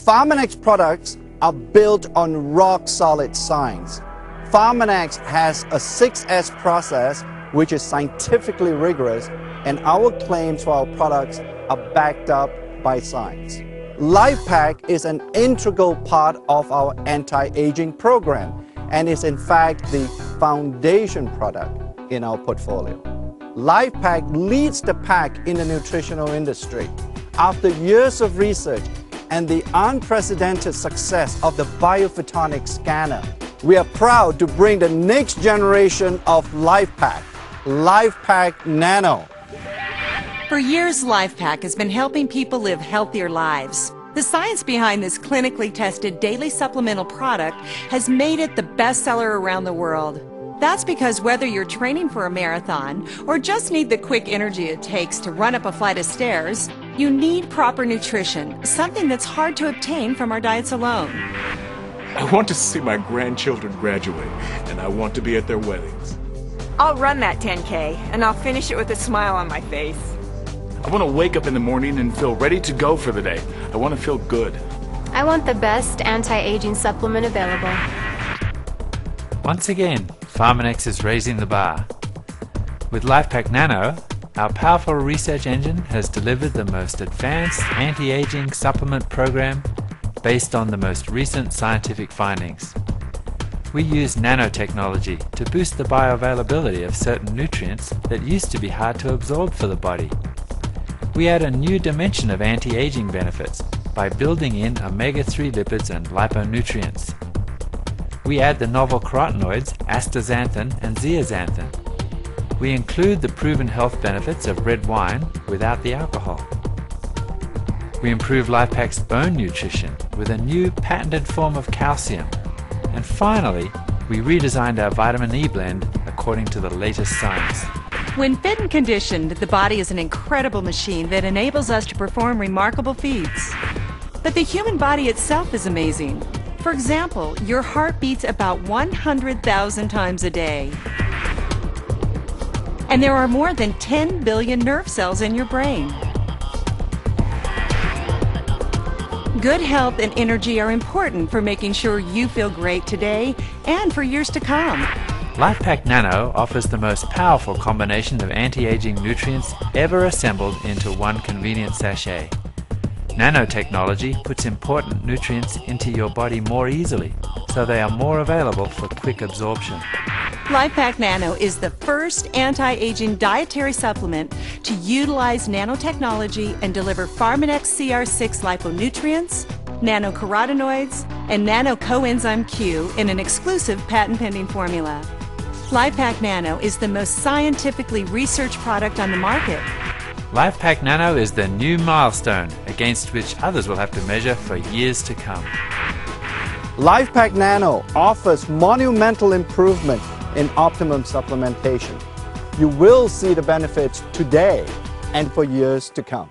Pharmanex products are built on rock-solid science. Pharmanex has a 6S process which is scientifically rigorous, and our claims for our products are backed up by science. LifePak is an integral part of our anti-aging program and is in fact the foundation product in our portfolio. LifePak leads the pack in the nutritional industry. After years of research and the unprecedented success of the Biophotonic scanner, we are proud to bring the next generation of LifePak, LifePak Nano. For years, LifePak has been helping people live healthier lives. The science behind this clinically tested daily supplemental product has made it the bestseller around the world. That's because whether you're training for a marathon or just need the quick energy it takes to run up a flight of stairs, you need proper nutrition, something that's hard to obtain from our diets alone. I want to see my grandchildren graduate, and I want to be at their weddings. I'll run that 10K, and I'll finish it with a smile on my face. I want to wake up in the morning and feel ready to go for the day. I want to feel good. I want the best anti-aging supplement available. Once again, Pharmanex is raising the bar. With LifePak Nano, our powerful research engine has delivered the most advanced anti-aging supplement program based on the most recent scientific findings. We use nanotechnology to boost the bioavailability of certain nutrients that used to be hard to absorb for the body. We add a new dimension of anti-aging benefits by building in omega-3 lipids and liponutrients. We add the novel carotenoids astaxanthin and zeaxanthin. We include the proven health benefits of red wine without the alcohol. We improve LifePak's bone nutrition with a new patented form of calcium. And finally, we redesigned our vitamin E blend according to the latest science. When fit and conditioned, the body is an incredible machine that enables us to perform remarkable feats. But the human body itself is amazing. For example, your heart beats about 100,000 times a day. And there are more than 10 billion nerve cells in your brain. Good health and energy are important for making sure you feel great today and for years to come. LifePak Nano offers the most powerful combination of anti-aging nutrients ever assembled into one convenient sachet. Nanotechnology puts important nutrients into your body more easily, so they are more available for quick absorption. LifePak Nano is the first anti-aging dietary supplement to utilize nanotechnology and deliver Pharmanex CR6 liponutrients, nanocarotenoids, and nano coenzyme Q in an exclusive patent-pending formula. LifePak Nano is the most scientifically researched product on the market. LifePak Nano is the new milestone against which others will have to measure for years to come. LifePak Nano offers monumental improvement in optimum supplementation. You will see the benefits today and for years to come.